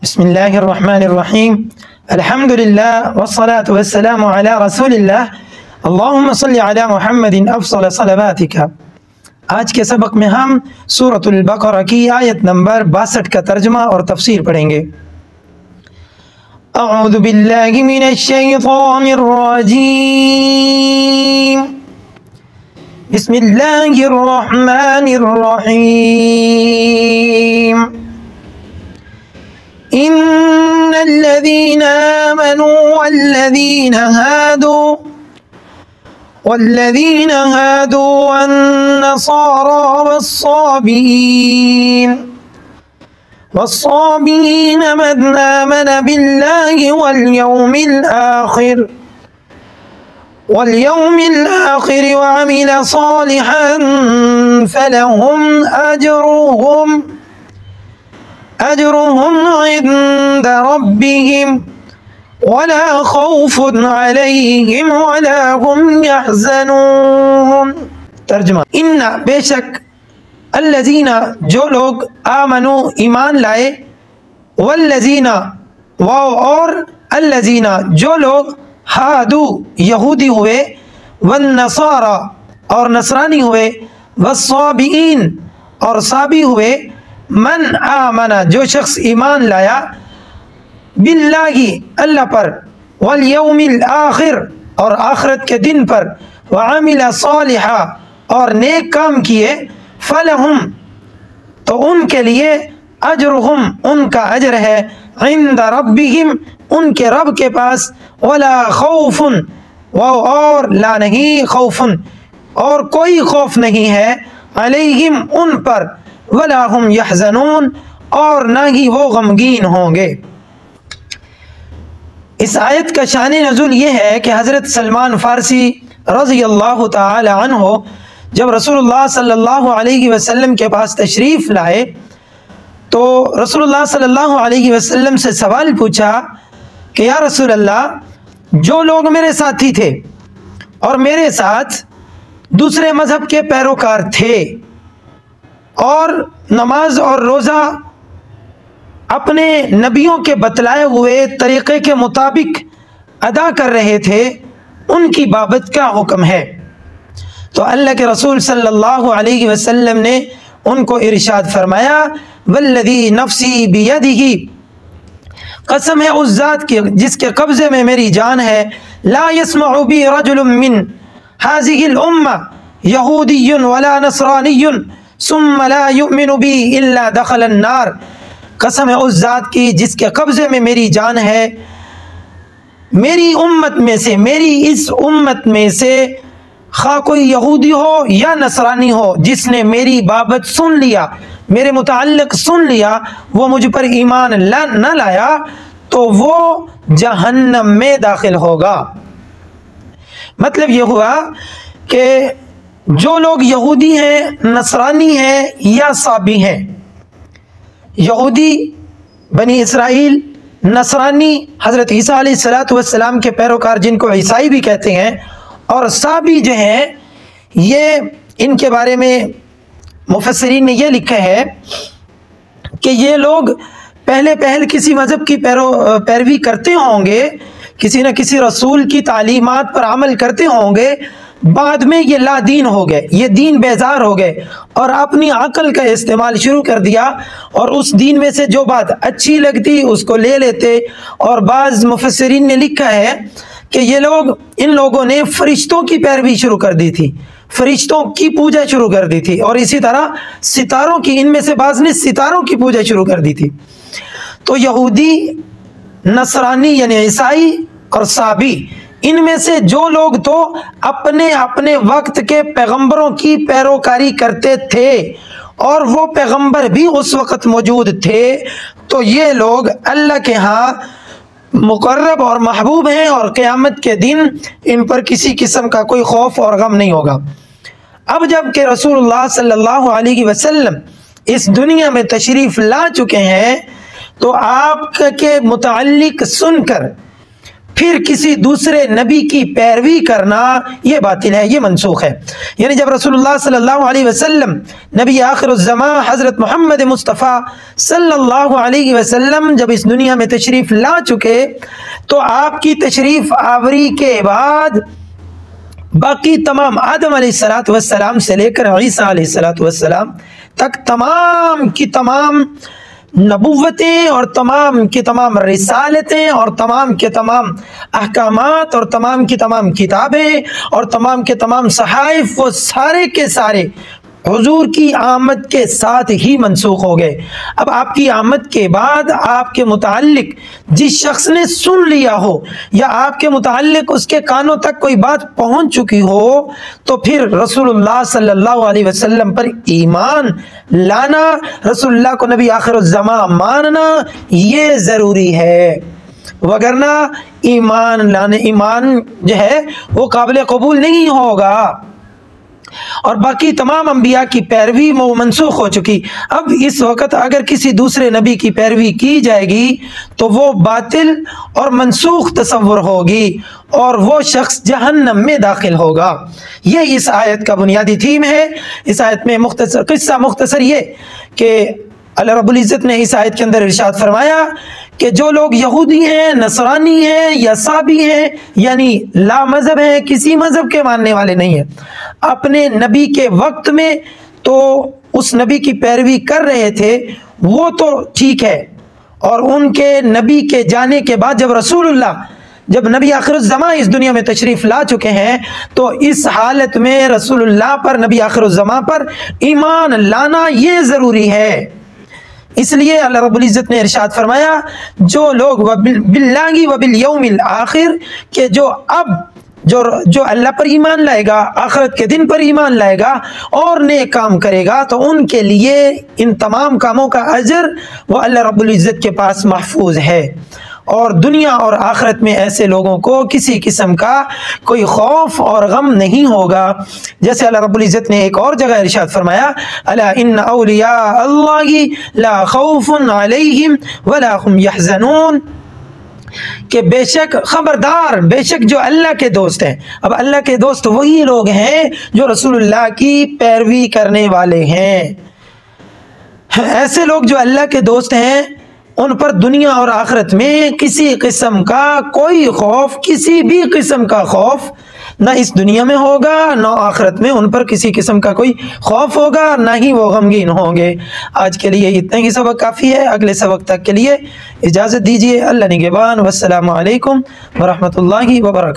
بسم اللہ الرحمن الرحیم الحمدللہ والصلاة والسلام علی رسول اللہ اللہم صلی علی محمد افضل صلواتک۔ آج کے سبق میں ہم سورۃ البقرہ کی آیت نمبر 62 کا ترجمہ اور تفسیر پڑھیں گے۔ اعوذ باللہ من الشیطان الرجیم، بسم اللہ الرحمن الرحیم۔ إن الذين آمنوا والذين هادوا والنصارى والصابئين من آمن بالله واليوم الآخر وعمل صالحا فلهم أجرهم عند ربهم ولا خوف عليهم ولا هم يحزنون۔ ترجمہ، ان بے شک الذین جو لوگ آمنو ایمان لائے، والذین اور الذین جو لوگ ہادو یہودی ہوئے، والنصارى اور نصرانی ہوئے، والصابئین اور صابی ہوئے، من آمن جو شخص ایمان لایا، باللہ اللہ پر، والیوم الآخر اور آخرت کے دن پر، وعمل صالحا اور نیک کام کیے، فلہم تو ان کے لیے، اجرہم ان کا اجر ہے، عند ربہم ان کے رب کے پاس، ولا خوف اور لا نہیں، خوف اور کوئی خوف نہیں ہے، علیہم ان پر، ولا هم يحزنون اور نہ ہی وہ غمگین ہوں گے۔ اس آیت کا شان نزول یہ ہے کہ حضرت سلمان فارسی رضی اللہ تعالی عنہ جب رسول اللہ صلی اللہ علیہ وسلم کے پاس تشریف لائے تو رسول اللہ صلی اللہ علیہ وسلم سے سوال پوچھا کہ یا رسول اللہ، جو لوگ میرے ساتھی تھے اور میرے ساتھ دوسرے مذہب کے پیروکار تھے اور نماز اور روزہ اپنے نبیوں کے بتلائے ہوئے طریقے کے مطابق ادا کر رہے تھے، ان کی بابت کیا حکم ہے؟ تو اللہ کے رسول صلی اللہ علیہ وسلم نے ان کو ارشاد فرمایا، والذی نفسی بیدہ، قسم ہے اس ذات کی جس کے قبضے میں میری جان ہے، لا يسمع بی رجل من هذه الامہ یہودی ولا نصرانی ثم لا یؤمن بی الا دخل النار۔ قسم ہے اس ذات کی جس کے قبضے میں میری جان ہے، میری امت میں سے، میری اس امت میں سے خواہ کوئی یہودی ہو یا نصرانی ہو جس نے میری بابت سن لیا، میرے متعلق سن لیا، وہ مجھ پر ایمان نہ لایا تو وہ جہنم میں داخل ہوگا۔ مطلب یہ ہوا کہ جو لوگ یہودی ہیں، نصرانی ہیں یا صابی ہیں، یہودی بنی اسرائیل، نصرانی حضرت عیسیٰ علیہ السلام کے پیروکار جن کو عیسائی بھی کہتے ہیں، اور صابی جو ہیں یہ ان کے بارے میں مفسرین نے یہ لکھا ہے کہ یہ لوگ پہل کسی مذہب کی پیروی کرتے ہوں گے، کسی نہ کسی رسول کی تعلیمات پر عمل کرتے ہوں گے، بعد میں یہ لا دین ہو گئے، یہ دین بیزار ہو گئے اور اپنی عقل کا استعمال شروع کر دیا، اور اس دین میں سے جو بات اچھی لگتی اس کو لے لیتے۔ اور بعض مفسرین نے لکھا ہے کہ یہ لوگ، ان لوگوں نے فرشتوں کی پیروی شروع کر دی تھی، فرشتوں کی پوجا شروع کر دی تھی، اور اسی طرح ستاروں کی، ان میں سے بعض نے ستاروں کی پوجا شروع کر دی تھی۔ تو یہودی، نصرانی یعنی عیسائی اور صابی، ان میں سے جو لوگ تو اپنے وقت کے پیغمبروں کی پیروکاری کرتے تھے اور وہ پیغمبر بھی اس وقت موجود تھے، تو یہ لوگ اللہ کے ہاں مقرب اور محبوب ہیں، اور قیامت کے دن ان پر کسی قسم کا کوئی خوف اور غم نہیں ہوگا۔ اب جب کہ رسول اللہ صلی اللہ علیہ وسلم اس دنیا میں تشریف لا چکے ہیں تو آپ کے متعلق سن کر پھر کسی دوسرے نبی کی پیروی کرنا یہ باطل ہے، یہ منسوخ ہے۔ یعنی جب رسول اللہ صلی اللہ علیہ وسلم نبی آخر الزمان حضرت محمد مصطفیٰ صلی اللہ علیہ وسلم جب اس دنیا میں تشریف لا چکے تو آپ کی تشریف آوری کے بعد باقی تمام آدم علیہ السلام سے لے کر عیسیٰ علیہ السلام تک تمام کی تمام نبوتیں اور تمام کی تمام رسالتیں اور تمام کے تمام احکامات اور تمام کی تمام کتابیں اور تمام کے تمام صحائف وہ سارے کے سارے حضور کی آمد کے ساتھ ہی منسوخ ہو گئے۔ اب آپ کی آمد کے بعد آپ کے متعلق جس شخص نے سن لیا ہو یا آپ کے متعلق اس کے کانوں تک کوئی بات پہنچ چکی ہو تو پھر رسول اللہ صلی اللہ علیہ وسلم پر ایمان لانا، رسول اللہ کو نبی آخر الزمان ماننا یہ ضروری ہے، وگرنہ ایمان جو ہے وہ قابل قبول نہیں ہوگا، اور باقی تمام انبیاء کی پیروی وہ منسوخ ہو چکی۔ اب اس وقت اگر کسی دوسرے نبی کی پیروی کی جائے گی تو وہ باطل اور منسوخ تصور ہوگی اور وہ شخص جہنم میں داخل ہوگا۔ یہ اس آیت کا بنیادی تھیم ہے۔ اس آیت میں مختصر یہ کہ اللہ رب العزت نے اس آیت کے اندر ارشاد فرمایا کہ جو لوگ یہودی ہیں، نصرانی ہیں یا صابی ہیں، یعنی لا مذہب ہیں، کسی مذہب کے ماننے والے نہیں ہیں، اپنے نبی کے وقت میں تو اس نبی کی پیروی کر رہے تھے وہ تو ٹھیک ہے، اور ان کے نبی کے جانے کے بعد جب نبی آخر الزمان اس دنیا میں تشریف لا چکے ہیں تو اس حالت میں رسول اللہ پر، نبی آخر الزمان پر ایمان لانا یہ ضروری ہے۔ اس لیے اللہ رب العزت نے ارشاد فرمایا جو لوگ باللہ و بالیوم الآخر کہ جو اللہ پر ایمان لائے گا، آخرت کے دن پر ایمان لائے گا اور نیک کام کرے گا تو ان کے لیے ان تمام کاموں کا اجر وہ اللہ رب العزت کے پاس محفوظ ہے، اور دنیا اور آخرت میں ایسے لوگوں کو کسی قسم کا کوئی خوف اور غم نہیں ہوگا۔ جیسے اللہ رب العزت نے ایک اور جگہ ارشاد فرمایا الا ان اولیاء اللہ لا خوف علیہم ولا هم يحزنون، کہ بے شک خبردار، بے شک جو اللہ کے دوست ہیں، اب اللہ کے دوست وہی لوگ ہیں جو رسول اللہ کی پیروی کرنے والے ہیں۔ ایسے لوگ جو اللہ کے دوست ہیں ان پر دنیا اور آخرت میں کسی قسم کا کوئی خوف، کسی بھی قسم کا خوف نہ اس دنیا میں ہوگا نہ آخرت میں ان پر کسی قسم کا کوئی خوف ہوگا، نہ ہی وہ غمگین ہوں گے۔ آج کے لیے اتنا ہی سبق کافی ہے، اگلے سبق تک کے لیے اجازت دیجیے۔ اللہ نگہبان، والسلام علیکم ورحمۃ اللہ وبرکاتہ۔